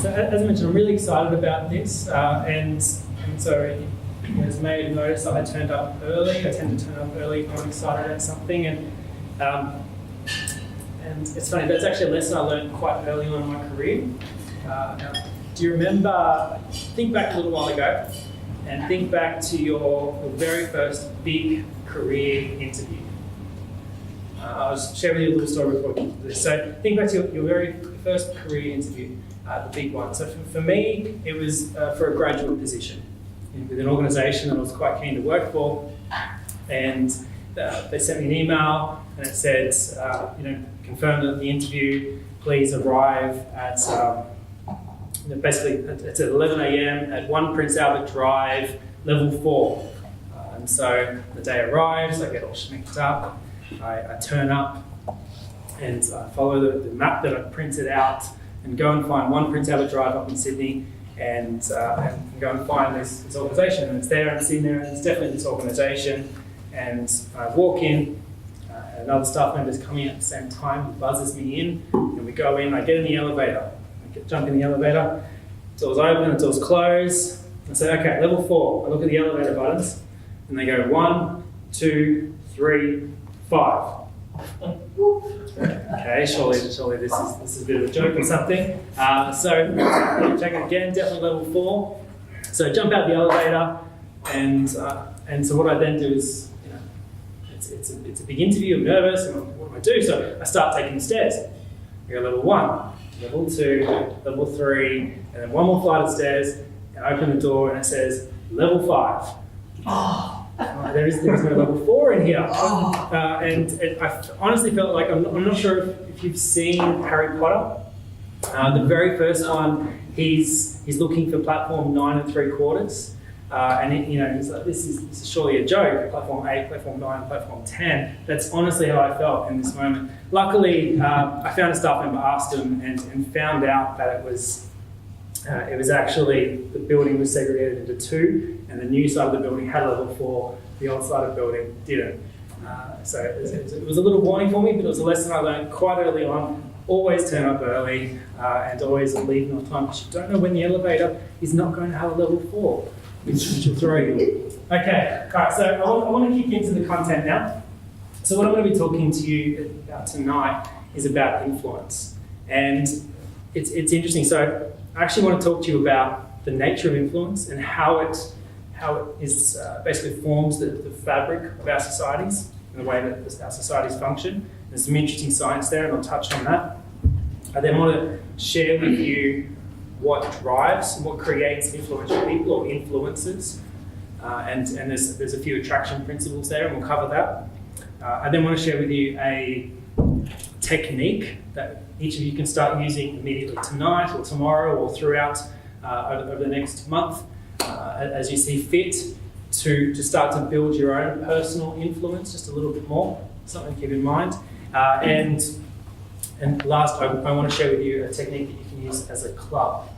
So as I mentioned, I'm really excited about this, and so as you may have noticed, I turned up early. I tend to turn up early when I'm excited about something, and it's funny, that's actually a lesson I learned quite early on in my career. Now, do you remember, think back a little while ago, and think back to your very first big career interview. I'll share with you a little story before we get to this. So think back to your very first career interview, the big one. So for me, it was for a graduate position with an organisation that I was quite keen to work for, and they sent me an email and it said, confirm that the interview, please arrive at, basically it's at 11 a.m. at 1 Prince Albert Drive, level 4. And so the day arrives, I get all schmicked up, I turn up and I follow the map that I printed out and go and find 1 Prince Albert Drive up in Sydney and go and find this organisation. And it's there, and it's in there, and it's definitely this organisation. And I walk in, another staff member is coming at the same time, he buzzes me in, and we go in, I get in the elevator. Jump in the elevator, doors open, the doors close. I say, okay, level 4. I look at the elevator buttons, and they go 1, 2, 3, 5. Okay, surely this is a bit of a joke or something. So check it again, definitely level 4. So jump out the elevator, and so what I then do is, it's a big interview. I'm nervous, and what do I do? So I start taking the stairs. I go level 1. Level 2, level 3, and then one more flight of stairs, and I open the door and it says level 5. There is no level 4 in here. I honestly felt like, I'm not sure if you've seen Harry Potter. The very first one, he's looking for platform 9 3/4. And he's like, this is surely a joke, platform 8, platform 9, platform 10. That's honestly how I felt in this moment. Luckily, I found a staff member, asked him, and found out that it was actually, the building was segregated into 2, and the new side of the building had level 4, the old side of the building didn't. So it was a little warning for me, but it was a lesson I learned quite early on. Always turn up early, and always leave on time, because you don't know when the elevator is not going to have a level 4. Which will throw you. Okay, all right, so I want to kick into the content now. So what I'm going to be talking to you about tonight is about influence. And it's interesting. So I actually want to talk to you about the nature of influence and how it is basically forms the fabric of our societies and the way that our societies function. There's some interesting science there, and I'll touch on that. I then want to share with you what drives, what creates influential people or influences, and there's a few attraction principles there, and we'll cover that. I then want to share with you a technique that each of you can start using immediately tonight or tomorrow or throughout over the next month, as you see fit, to start to build your own personal influence just a little bit more, something to keep in mind. And last, I want to share with you a technique that you can use as a club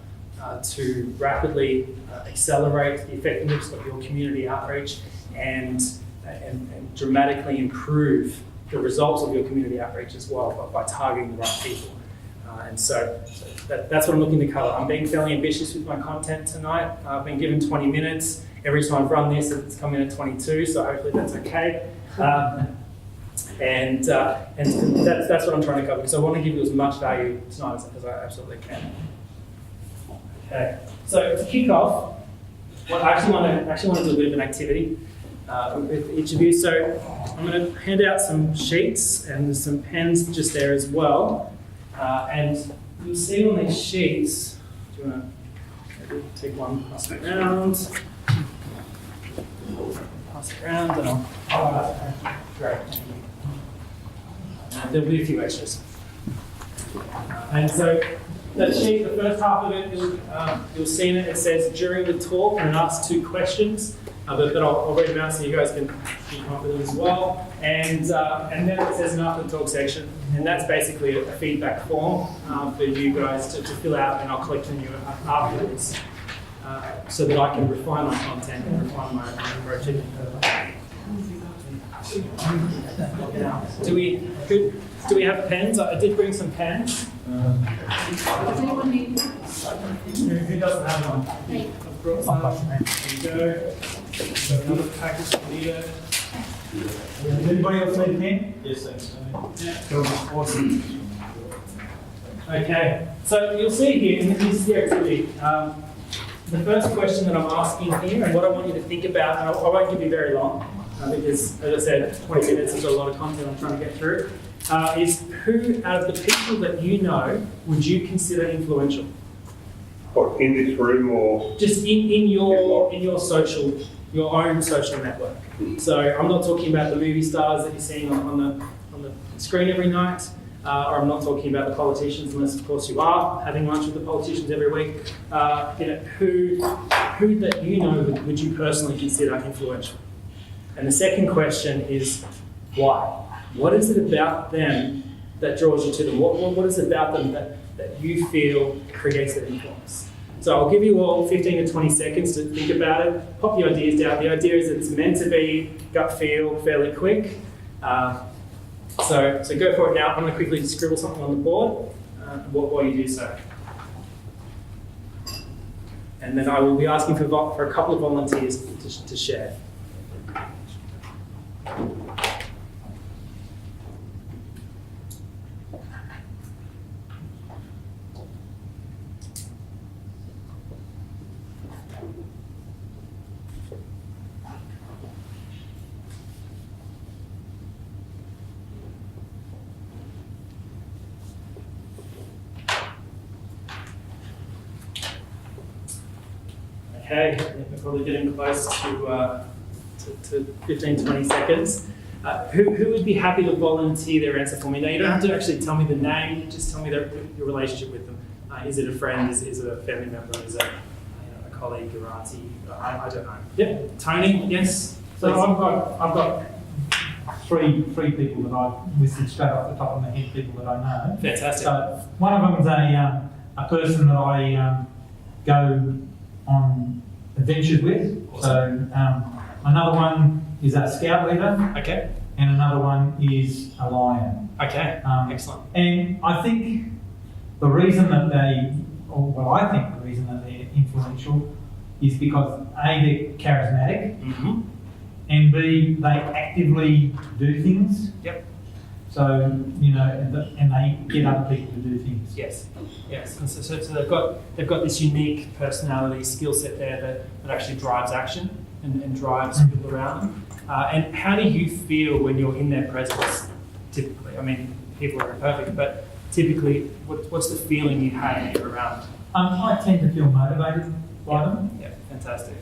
to rapidly accelerate the effectiveness of your community outreach and dramatically improve the results of your community outreach as well by targeting the right people. So that's what I'm looking to cover. I'm being fairly ambitious with my content tonight. I've been given 20 minutes. Every time I've run this, it's come in at 22, so hopefully that's okay. And that's what I'm trying to cover, because I want to give you as much value tonight as I absolutely can. Okay, so to kick off, I actually want to do a bit of an activity with each of you. So I'm going to hand out some sheets and there's some pens just there as well. And you'll see on these sheets, do you want to maybe take one, pass it around? Pass it around and great. There'll be a few extras. And so that sheet, the first half of it, you'll see in it, it says during the talk and ask 2 questions. But I'll read them out so you guys can come up with them as well. And then it says an after the talk section, and that's basically a feedback form for you guys to fill out, and I'll collect from you afterwards so that I can refine my content and refine my approach even further. Do we have pens? I did bring some pens. Does anyone need? who doesn't have one? I've brought some. There you go. So another package of leader. Does anybody else need a pen? Yes, thanks. Yeah, cool. Awesome. Okay, so you'll see here, and this is the activity. The first question that I'm asking here, and what I want you to think about, and I won't give you very long, because, as I said, 20 minutes is a lot of content I'm trying to get through, is who out of the people that you know would you consider influential? What, in this room or? Just in your social, your own social network. So I'm not talking about the movie stars that you're seeing on the screen every night, or I'm not talking about the politicians, unless of course you are having lunch with the politicians every week. Who that you know would you personally consider influential? And the second question is why? What is it about them that draws you to them? What is it about them that you feel creates that influence? So I'll give you all 15 to 20 seconds to think about it. Pop your ideas down. The idea is that it's meant to be gut feel, fairly quick. So go for it now. I'm going to quickly scribble something on the board while you do so. And then I will be asking for a couple of volunteers to share. Okay, we're probably getting close to 15, 20 seconds. Who would be happy to volunteer their answer for me? Now, you don't have to actually tell me the name, just tell me your relationship with them. Is it a friend? Is it a family member? Is it a colleague, or auntie? I don't know. Yep, Tony, yes? So I've got three people that I've listed straight off the top of my head, people that I know. Fantastic. So one of them is a person that I go on adventures with. Awesome. So another one is a scout leader. Okay. And another one is a lion. Okay. Excellent. And I think the reason that I think the reason that they're influential is because A, they're charismatic, Mm-hmm. and B, they actively do things. Yep. So, and they get other people to do things. Yes. And so they've got this unique personality, skill set there that actually drives action and drives people around them. And how do you feel when you're in their presence? Typically, I mean, people are imperfect, but typically, what's the feeling you have when you're around? I tend to feel motivated by them. Yeah, fantastic,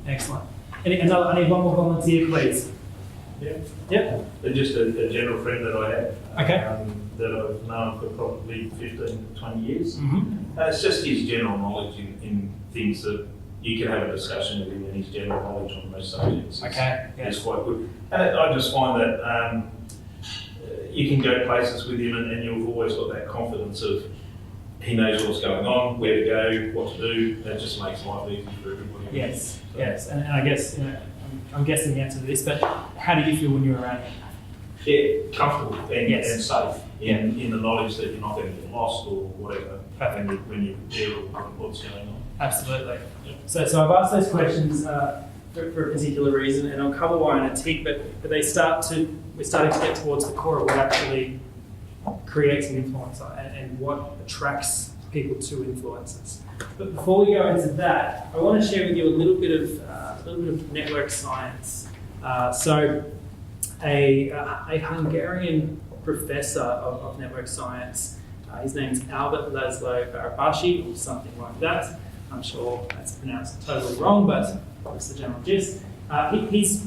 excellent. I need one more volunteer, please. Yeah. They're just a general friend that I have. Okay. That I've known for probably 15 to 20 years. Mm-hmm. It's just his general knowledge in things that you can have a discussion with him, and his general knowledge on most subjects is quite good. And I just find that you can go places with him, and you've always got that confidence of he knows what's going on, where to go, what to do. That just makes life easy for everybody. Yes. And I guess I'm guessing the answer to this, but how do you feel when you're around him? Yeah, comfortable and safe in the knowledge that you're not going to get lost or whatever when you're there or what's going on. Absolutely. So I've asked those questions for a particular reason, and I'll cover why in a tick, but we're starting to get towards the core of what actually creates an influencer and what attracts people to influencers. But before we go into that, I want to share with you a little bit of network science. So a Hungarian professor of network science, his name is Albert Laszlo Barabashi, or something like that. I'm sure that's pronounced totally wrong, but that's the general gist. He's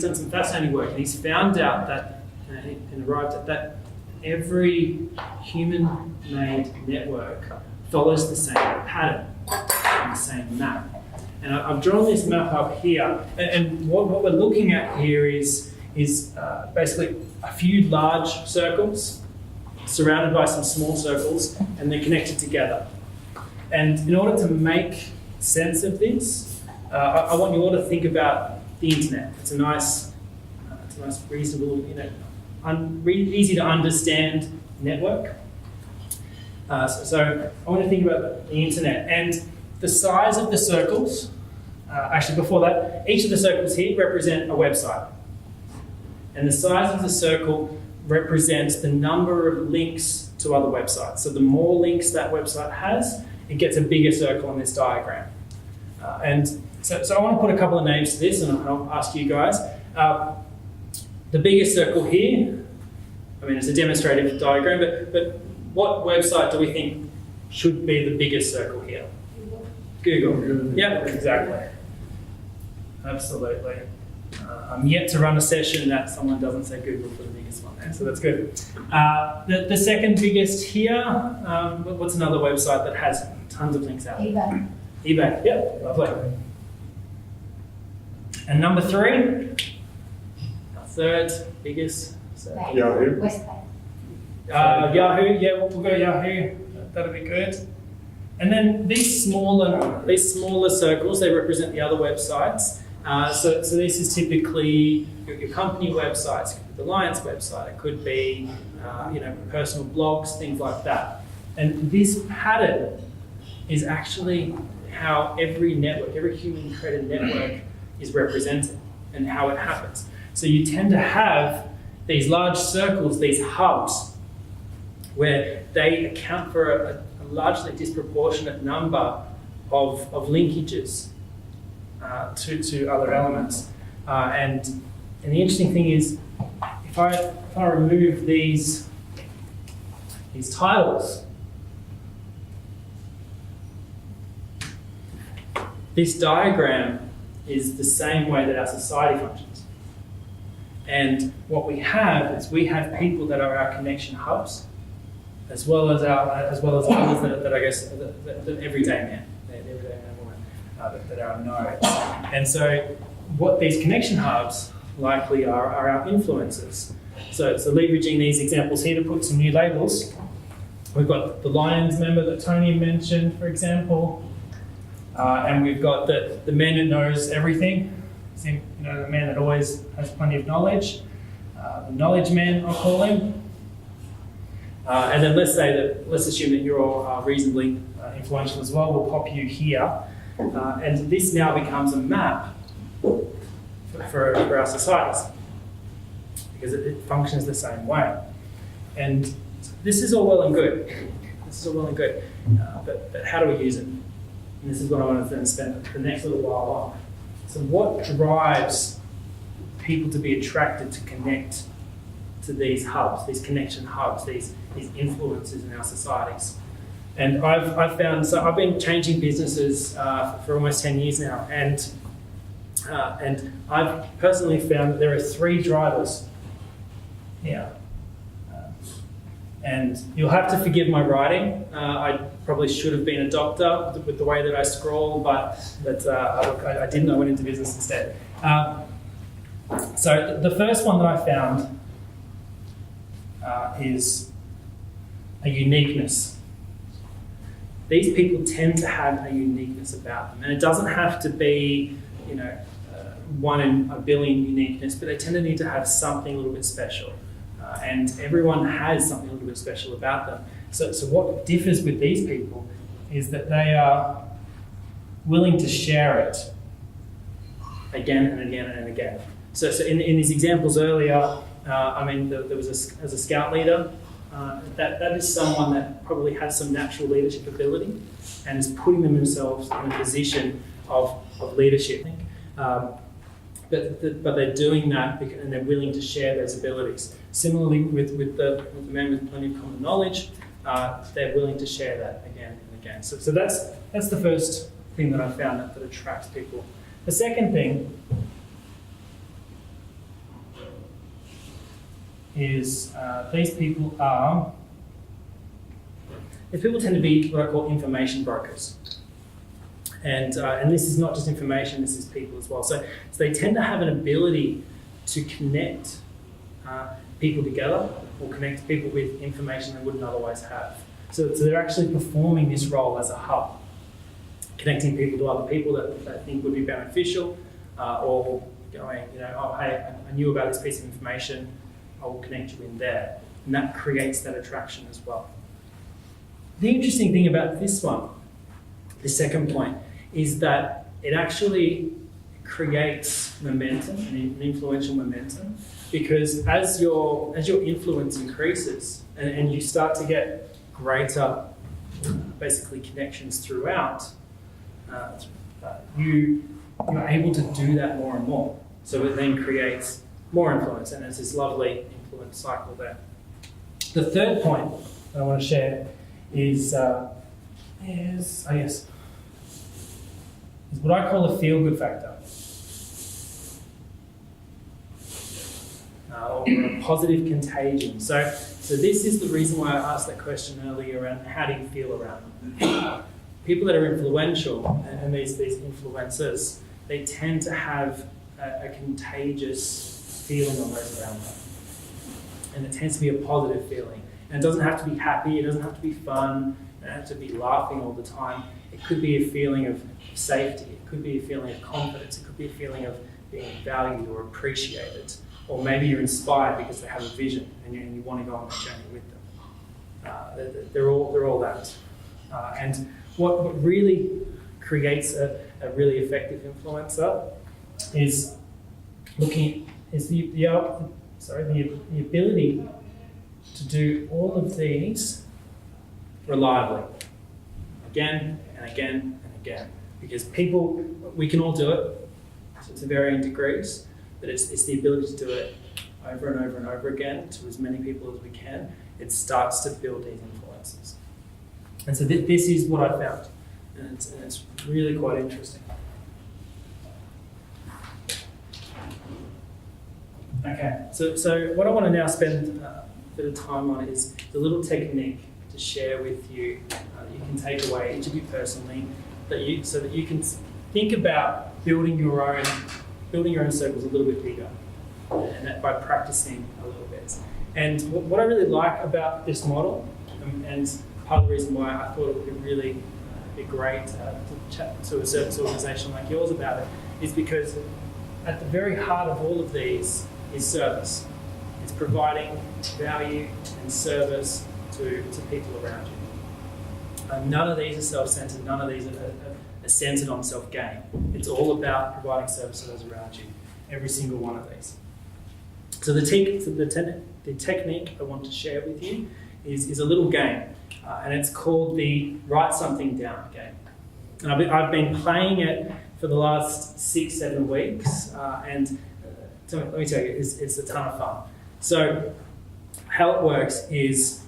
done some fascinating work, and he's found out that and arrived at that every human-made network follows the same pattern and the same map. And I've drawn this map up here, and what we're looking at here is basically a few large circles surrounded by some small circles, and they're connected together. And in order to make sense of this, I want you all to think about the internet. It's a nice, reasonable, easy to understand network. So I want to think about the internet, and the size of the circles, actually before that, each of the circles here represent a website. And the size of the circle represents the number of links to other websites. So the more links that website has, it gets a bigger circle in this diagram. So I want to put a couple of names to this, and I'll ask you guys. The biggest circle here, I mean, it's a demonstrative diagram, but what website do we think should be the biggest circle here? Google. Yeah, exactly. Absolutely. I'm yet to run a session that someone doesn't say Google for the biggest one there, so that's good. The second biggest here, what's another website that has tons of links out? eBay. eBay, yep, lovely. And number 3, our third biggest circle. Yahoo. Westpac. Yahoo, yeah, we'll go Yahoo. That'll be good. And then these smaller circles, they represent the other websites. So this is typically your company websites, it could be the Alliance website, it could be personal blogs, things like that. And this pattern is actually how every network, every human created network is represented and how it happens. So you tend to have these large circles, these hubs, where they account for a largely disproportionate number of linkages to other elements. And the interesting thing is, if I remove these titles, this diagram is the same way that our society functions. And what we have is we have people that are our connection hubs, as well as others that I guess the everyday man, the everyday man and woman that are our nodes. And so what these connection hubs likely are our influencers. So leveraging these examples here to put some new labels. We've got the Lions member that Tony mentioned, for example, and we've got the man that knows everything. The man that always has plenty of knowledge. The knowledge man, I'll call him. And then let's assume that you're all reasonably influential as well. We'll pop you here. And this now becomes a map for our societies, because it functions the same way. And this is all well and good. But how do we use it? And this is what I want to then spend the next little while on. So what drives people to be attracted to connect to these hubs, these connection hubs, these influences in our societies? And I've found, so I've been changing businesses for almost 10 years now, and I've personally found that there are 3 drivers here. And you'll have to forgive my writing. I probably should have been a doctor with the way that I scroll, but I didn't. I went into business instead. So the first one that I found is a uniqueness. These people tend to have a uniqueness about them, and it doesn't have to be, 1 in a billion uniqueness, but they tend to need to have something a little bit special. And everyone has something a little bit special about them. So what differs with these people is that they are willing to share it again and again and again. So in these examples earlier, there was as a scout leader, that is someone that probably has some natural leadership ability and is putting themselves in a position of leadership. But they're doing that and they're willing to share those abilities. Similarly, with the man with plenty of common knowledge, they're willing to share that again and again. So that's the first thing that I found that attracts people. The second thing is these people tend to be what I call information brokers. And this is not just information, this is people as well. So they tend to have an ability to connect people together or connect people with information they wouldn't otherwise have. So they're actually performing this role as a hub, connecting people to other people that they think would be beneficial, or going, oh, hey, I knew about this piece of information, I will connect you in there. And that creates that attraction as well. The interesting thing about this The second point is that it actually creates momentum, an influential momentum, because as your influence increases and you start to get greater, basically, connections throughout, you're able to do that more and more. So it then creates more influence, and it's this lovely influence cycle there. The third point that I want to share is what I call a feel-good factor, or a positive contagion. So this is the reason why I asked that question earlier around how do you feel around them. People that are influential, and these influencers, they tend to have a contagious feeling on those around them. And it tends to be a positive feeling. And it doesn't have to be happy, it doesn't have to be fun, it doesn't have to be laughing all the time. It could be a feeling of safety, it could be a feeling of confidence, it could be a feeling of being valued or appreciated. Or maybe you're inspired because they have a vision and you want to go on that journey with them. They're all that. And what really creates a really effective influencer is the ability to do all of these reliably, again and again and again. Because we can all do it to varying degrees, but it's the ability to do it over and over and over again to as many people as we can. It starts to build these influences. And so this is what I found, and it's really quite interesting. Okay, so what I want to now spend a bit of time on is a little technique to share with you that you can take away, each of you personally, so that you can think about building your own circles a little bit bigger, and that by practicing a little bit. And what I really like about this model, and part of the reason why I thought it would really be great to chat to a service organisation like yours about it, is because at the very heart of all of these is service. It's providing value and service to people around you. None of these are self-centered, none of these are centered on self-gain. It's all about providing service to those around you, every single one of these. So the technique I want to share with you is a little game, and it's called the Write Something Down game. And I've been playing it for the last 6-7 weeks, and let me tell you, it's a ton of fun. So how it works is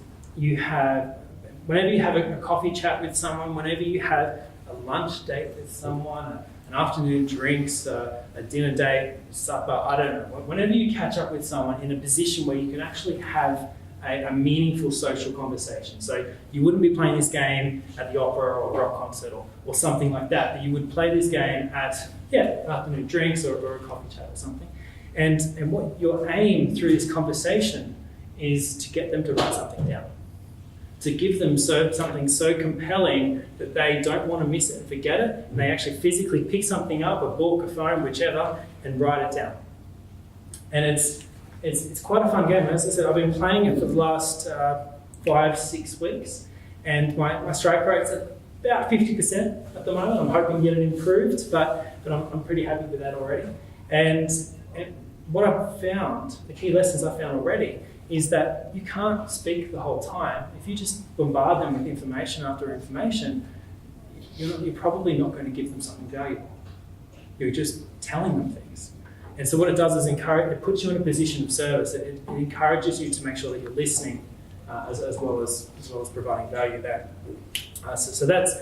whenever you have a coffee chat with someone, whenever you have a lunch date with someone, an afternoon drinks, a dinner date, supper, I don't know. Whenever you catch up with someone in a position where you can actually have a meaningful social conversation. So you wouldn't be playing this game at the opera or a rock concert or something like that, but you would play this game at afternoon drinks or a coffee chat or something. And what your aim through this conversation is to get them to write something down, to give them something so compelling that they don't want to miss it and forget it, and they actually physically pick something up, a book, a phone, whichever, and write it down. And it's quite a fun game. As I said, I've been playing it for the last 5-6 weeks, and my strike rate's at about 50% at the moment. I'm hoping to get it improved, but I'm pretty happy with that already. And what I've found, the key lessons I've found already, is that you can't speak the whole time. If you just bombard them with information after information, you're probably not going to give them something valuable. You're just telling them things. And so what it does is it puts you in a position of service. It encourages you to make sure that you're listening as well as providing value there. So that's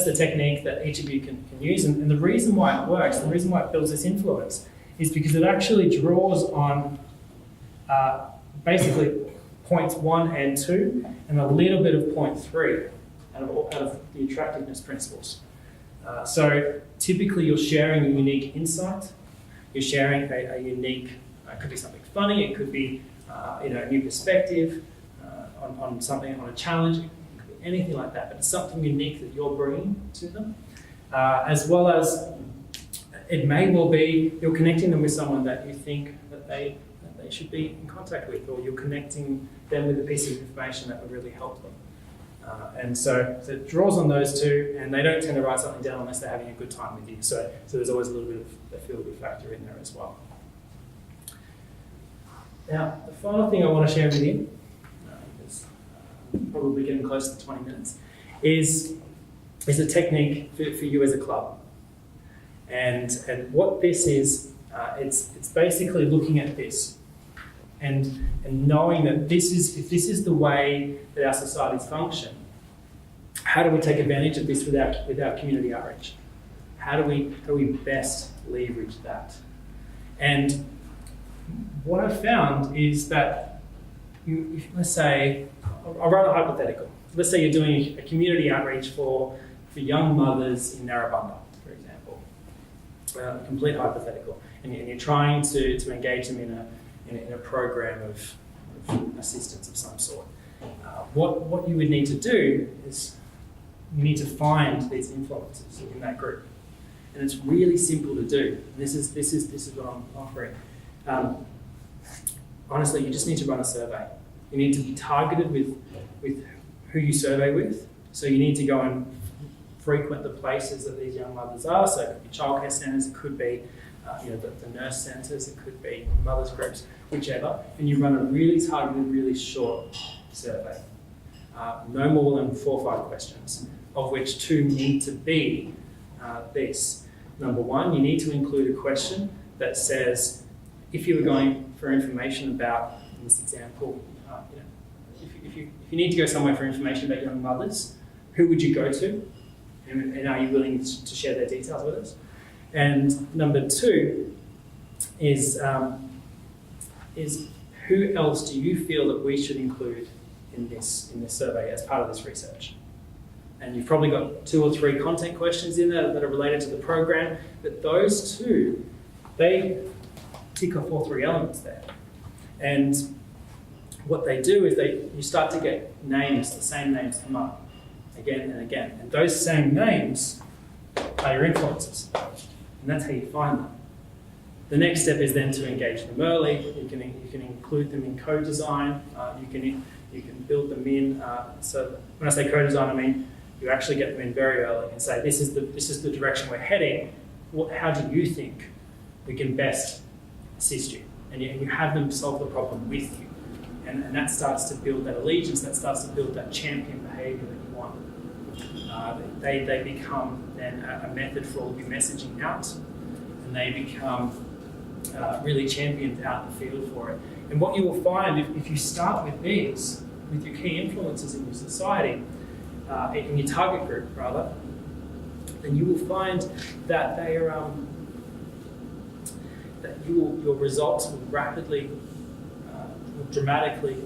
the technique that each of you can use. And the reason why it works, the reason why it builds this influence, is because it actually draws on basically points 1 and 2 and a little bit of point 3 out of the attractiveness principles. So typically you're sharing a unique insight, you're sharing a unique, it could be something funny, it could be a new perspective on something, on a challenge, it could be anything like that, but it's something unique that you're bringing to them, as well as it may well be you're connecting them with someone that you think that they should be in contact with, or you're connecting them with a piece of information that would really help them. And so it draws on those two, and they don't tend to write something down unless they're having a good time with you. So there's always a little bit of a feel-good factor in there as well. Now, the final thing I want to share with you, is probably getting close to 20 minutes, is a technique for you as a club. And what this is, it's basically looking at this and knowing that if this is the way that our societies function, how do we take advantage of this with our community outreach? How do we best leverage that? And what I've found is that, let's say, I'll run a hypothetical. Let's say you're doing a community outreach for young mothers in Narrabunga, for example. A complete hypothetical. And you're trying to engage them in a program of assistance of some sort. What you would need to do is you need to find these influences in that group. And it's really simple to do. This is what I'm offering. Honestly, you just need to run a survey. You need to be targeted with who you survey with. So you need to go and frequent the places that these young mothers are. So it could be childcare centres, it could be the nurse centres, it could be mothers groups, whichever. And you run a really targeted, really short survey. No more than 4 or 5 questions, of which 2 need to be this. Number 1, you need to include a question that says, if you were going for information about, in this example, if you need to go somewhere for information about young mothers, who would you go to? And are you willing to share their details with us? And number 2 is who else do you feel that we should include in this survey as part of this research? And you've probably got 2 or 3 content questions in there that are related to the program, but those 2, they tick off all 3 elements there. And what they do is you start to get names, the same names come up again and again. And those same names are your influencers. And that's how you find them. The next step is then to engage them early. You can include them in co-design. You can build them in. So when I say co-design, I mean you actually get them in very early and say, this is the direction we're heading. How do you think we can best assist you? And you have them solve the problem with you. And that starts to build that allegiance, that starts to build that champion behaviour that you want. They become then a method for all your messaging out, and they become really championed out in the field for it. And what you will find, if you start with these, with your key influences in your society, in your target group rather, then you will find that they are your results will rapidly, dramatically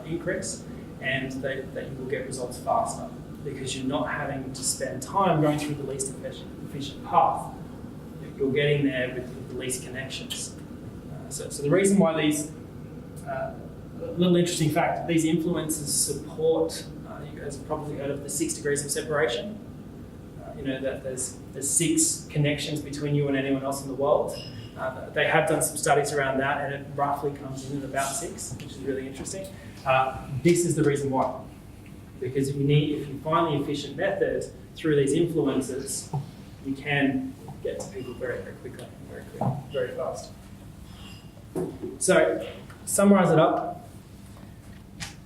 increase, and that you will get results faster because you're not having to spend time going through the least efficient path. You're getting there with the least connections. So the reason why these, little interesting fact, these influences support, you guys have probably heard of the 6 degrees of separation. That there's 6 connections between you and anyone else in the world. They have done some studies around that, and it roughly comes in at about 6, which is really interesting. This is the reason why. Because if you find the efficient method through these influences, you can get to people very, very quickly, very fast. So, summarize it up.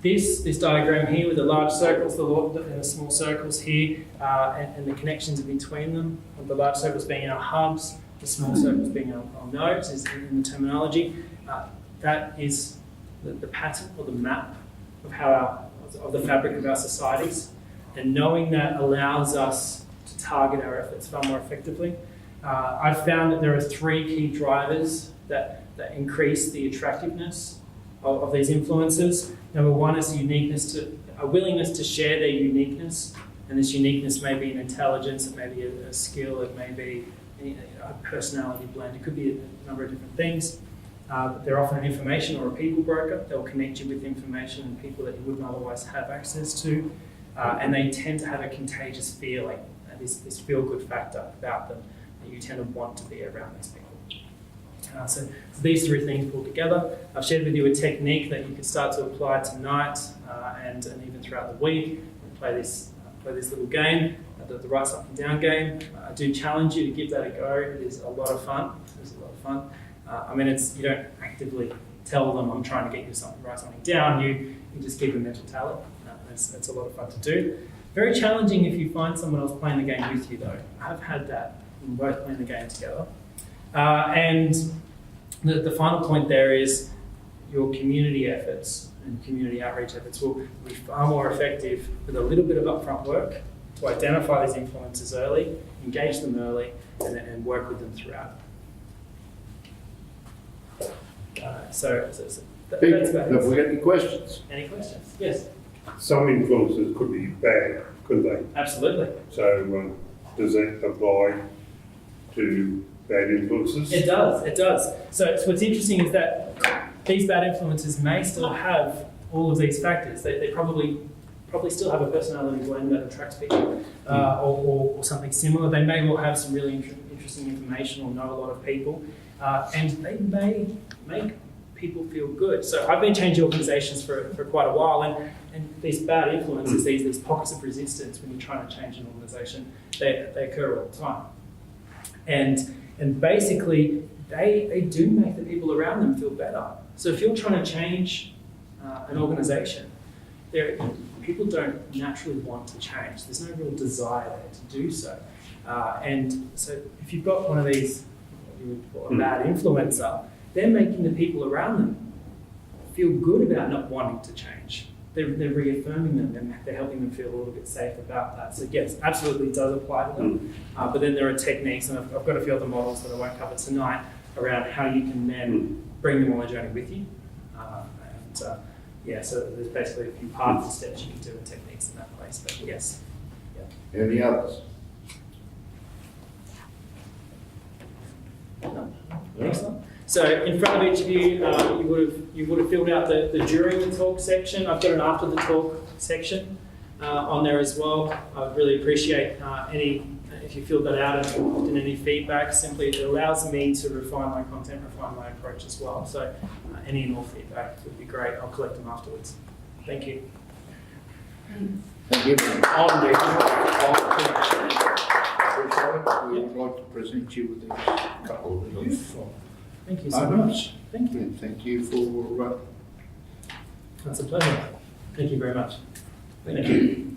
This diagram here with the large circles and the small circles here, and the connections in between them, with the large circles being our hubs, the small circles being our nodes, is in the terminology. That is the pattern or the map of the fabric of our societies, and knowing that allows us to target our efforts far more effectively. I've found that there are 3 key drivers that increase the attractiveness of these influencers. Number 1 is a willingness to share their uniqueness, and this uniqueness may be an intelligence, it may be a skill, it may be a personality blend, it could be a number of different things. They're often an information or a people broker. They'll connect you with information and people that you wouldn't otherwise have access to. And they tend to have a contagious feeling, this feel-good factor about them, that you tend to want to be around these people. So these 3 things pulled together. I've shared with you a technique that you can start to apply tonight and even throughout the week. play this little game, the right side and down game. I do challenge you to give that a go. It is a lot of fun. It's a lot of fun. I mean, you don't actively tell them I'm trying to get you something, write something down. You just keep a mental tally. It's a lot of fun to do. Very challenging if you find someone else playing the game with you, though. I've had that. We're both playing the game together. And the final point there is your community efforts and community outreach efforts will be far more effective with a little bit of upfront work to identify these influences early, engage them early, and work with them throughout. That's about it. Have we got any questions? Any questions? Yes. Some influences could be bad, couldn't they? Absolutely. So does that apply to bad influences? It does. So what's interesting is that these bad influences may still have all of these factors. They probably still have a personality blend that attracts people or something similar. They may well have some really interesting information or know a lot of people. And they may make people feel good. So I've been changing organisations for quite a while, and these bad influences, these pockets of resistance when you're trying to change an organisation, they occur all the time. And basically, they do make the people around them feel better. So if you're trying to change an organisation, people don't naturally want to change. There's no real desire there to do so. And so if you've got one of these, what you would call a bad influencer, they're making the people around them feel good about not wanting to change. They're reaffirming them, they're helping them feel a little bit safe about that. So yes, absolutely it does apply to them. But then there are techniques, and I've got a few other models that I won't cover tonight, around how you can then bring them on the journey with you. So there's basically a few parts and steps you can do and techniques in that place. But yes. Yeah. Any others? No. Excellent. So in front of each of you, you would have filled out the during the talk section. I've got an after the talk section on there as well. I'd really appreciate if you filled that out and any feedback. Simply, it allows me to refine my content, refine my approach as well. So any and all feedback would be great. I'll collect them afterwards. Thank you. Thank you. We would like to present you with a couple of Beautiful. Thank you so much. Thank you. And thank you for That's a pleasure. Thank you very much. Thank you.